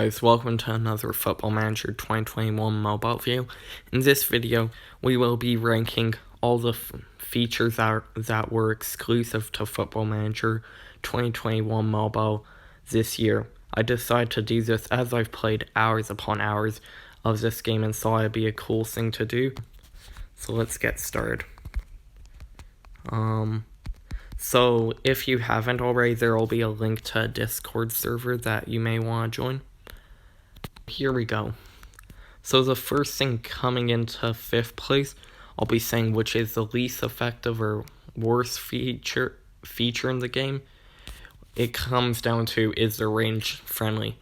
Guys, welcome to another Football Manager 2021 mobile video. In this video, we will be ranking all the features that were exclusive to Football Manager 2021 mobile this year. I decided to do this as I've played hours upon hours of this game and thought it'd be a cool thing to do. So let's get started. So if you haven't already, there will be a link to a Discord server that you may want to join. Here we go. So the first thing coming into 5th place, I'll be saying which is the least effective or worst feature in the game. It comes down to, is the range friendly?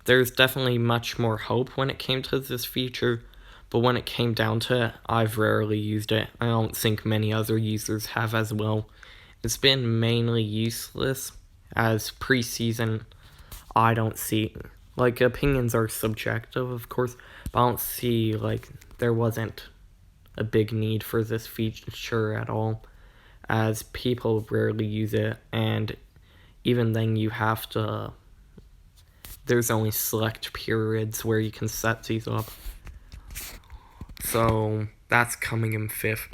There's definitely much more hope when it came to this feature, but when it came down to it, I've rarely used it. I don't think many other users have as well. It's been mainly useless, as preseason I don't see, like, opinions are subjective of course, but I don't see, like, there wasn't a big need for this feature at all, as people rarely use it, and even then you have to, there's only select periods where you can set these up. So that's coming in 5th.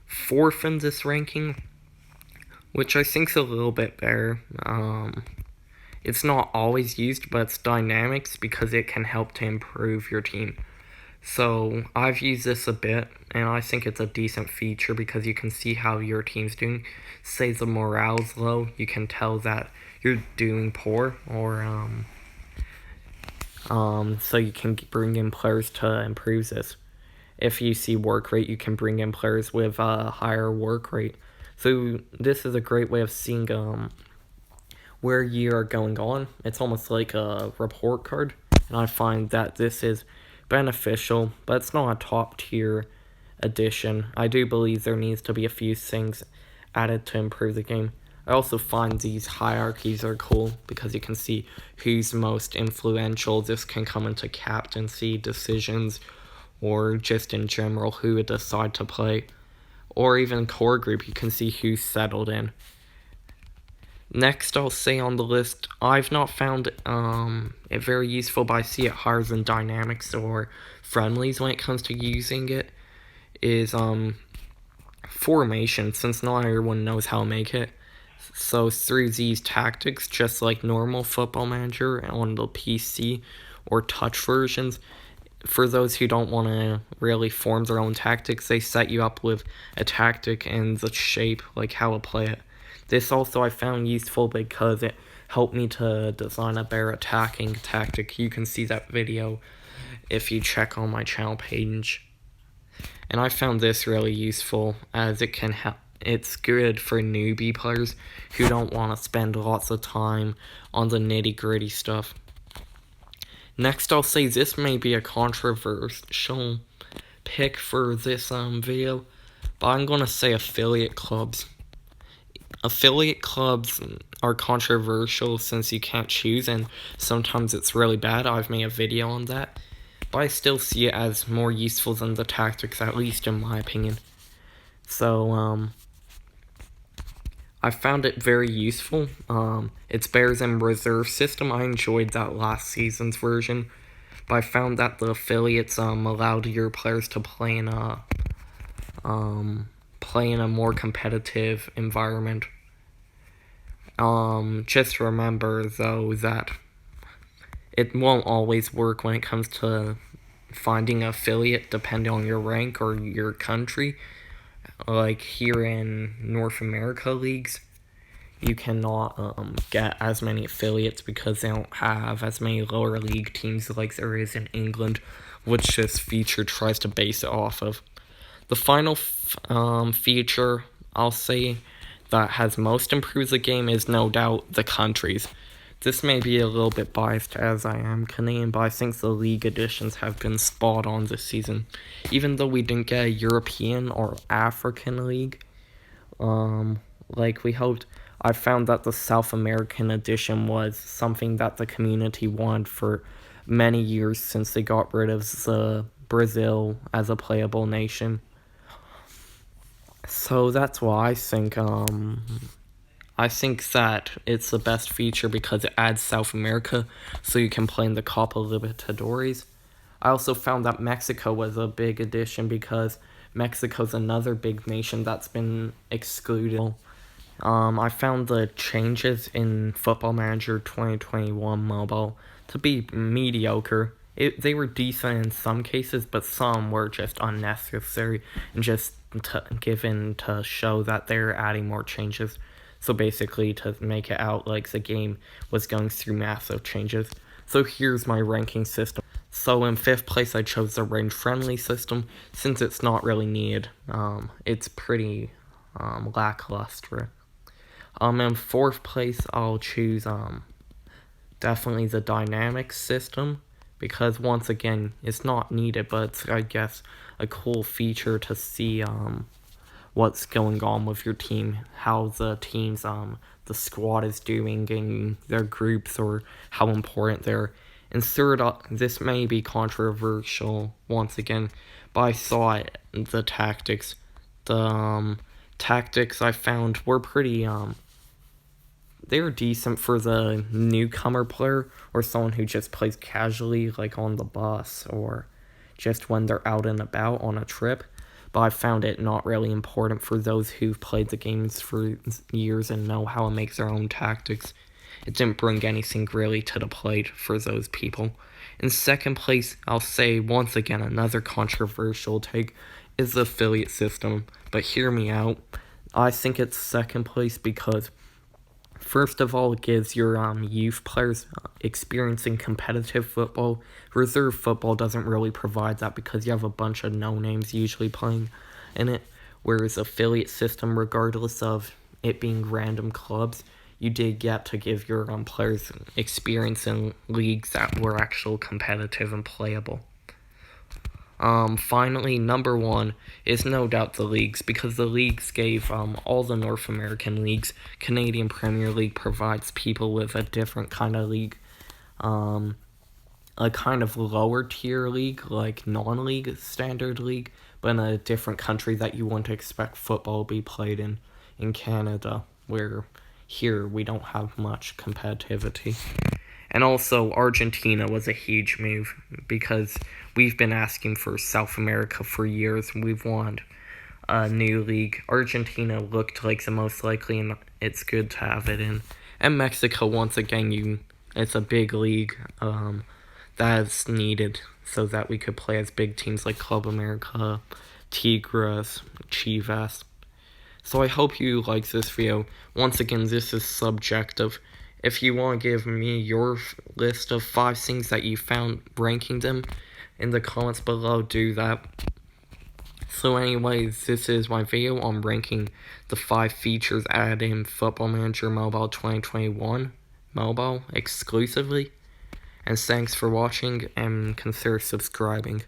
4th in this ranking, which I think is a little bit better. It's not always used, but it's dynamics because it can help to improve your team. So I've used this a bit, and I think it's a decent feature because you can see how your team's doing. Say the morale's low, you can tell that you're doing poor, or so you can bring in players to improve this. If you see work rate, you can bring in players with a higher work rate. So this is a great way of seeing where you are going on. It's almost like a report card, and I find that this is beneficial, but it's not a top tier addition. I do believe there needs to be a few things added to improve the game. I also find these hierarchies are cool because you can see who's most influential. This can come into captaincy decisions, or just in general who would decide to play, or even core group. You can see who's settled in. Next, I'll say on the list, I've not found it very useful, but I see it higher than dynamics or friendlies when it comes to using it, is formation, since not everyone knows how to make it. So through these tactics, just like normal Football Manager on the PC or touch versions, for those who don't want to really form their own tactics, they set you up with a tactic and the shape, like how to play it. This also I found useful because it helped me to design a better attacking tactic. You can see that video if you check on my channel page. And I found this really useful, as it can help. It's good for newbie players who don't want to spend lots of time on the nitty-gritty stuff. Next, I'll say this may be a controversial pick for this video, but I'm going to say affiliate clubs. Affiliate clubs are controversial since you can't choose, and sometimes it's really bad. I've made a video on that, but I still see it as more useful than the tactics, at least in my opinion. So, I found it very useful. It's better than reserve system. I enjoyed that last season's version, but I found that the affiliates allowed your players to play in a more competitive environment. Just remember though that it won't always work when it comes to finding an affiliate depending on your rank or your country. Like here in North America leagues, you cannot get as many affiliates because they don't have as many lower league teams like there is in England, which this feature tries to base it off of. The final feature I'll say that has most improved the game is no doubt the countries. This may be a little bit biased as I am Canadian, but I think the league editions have been spot on this season. Even though we didn't get a European or African league, like we hoped, I found that the South American edition was something that the community wanted for many years since they got rid of the Brazil as a playable nation. So that's why I think I think that it's the best feature because it adds South America, so you can play in the Copa Libertadores. I also found that Mexico was a big addition because Mexico's another big nation that's been excluded. I found the changes in Football Manager 2021 mobile to be mediocre. They were decent in some cases, but some were just unnecessary and just given to show that they're adding more changes. So basically, to make it out like the game was going through massive changes. So here's my ranking system. So in 5th place, I chose the range-friendly system since it's not really needed. It's pretty lackluster. In 4th place, I'll choose definitely the dynamic system because once again, it's not needed, but it's, I guess, a cool feature to see what's going on with your team, how the team's the squad is doing in their groups, or how important they're. And third, this may be controversial once again, but I thought the tactics, tactics I found were pretty they were decent for the newcomer player or someone who just plays casually, like on the bus or just when they're out and about on a trip. But I found it not really important for those who've played the games for years and know how it makes their own tactics. It didn't bring anything really to the plate for those people. In 2nd place, I'll say once again another controversial take is the affiliate system. But hear me out. I think it's 2nd place because first of all, it gives your youth players experience in competitive football. Reserve football doesn't really provide that because you have a bunch of no-names usually playing in it. Whereas affiliate system, regardless of it being random clubs, you did get to give your players experience in leagues that were actual competitive and playable. Finally, number 1 is no doubt the leagues, because the leagues gave all the North American leagues. Canadian Premier League provides people with a different kind of league, a kind of lower tier league, like non-league standard league, but in a different country that you wouldn't expect football to be played in Canada, where here we don't have much competitivity. And also, Argentina was a huge move because we've been asking for South America for years. We've wanted a new league. Argentina looked like the most likely, and it's good to have it in. And Mexico, once again, it's a big league that's needed so that we could play as big teams like Club America, Tigres, Chivas. So I hope you like this video. Once again, this is subjective. If you want to give me your list of 5 things that you found, ranking them in the comments below, do that. So anyways, this is my video on ranking the 5 features added in Football Manager Mobile 2021 mobile exclusively. And thanks for watching, and consider subscribing.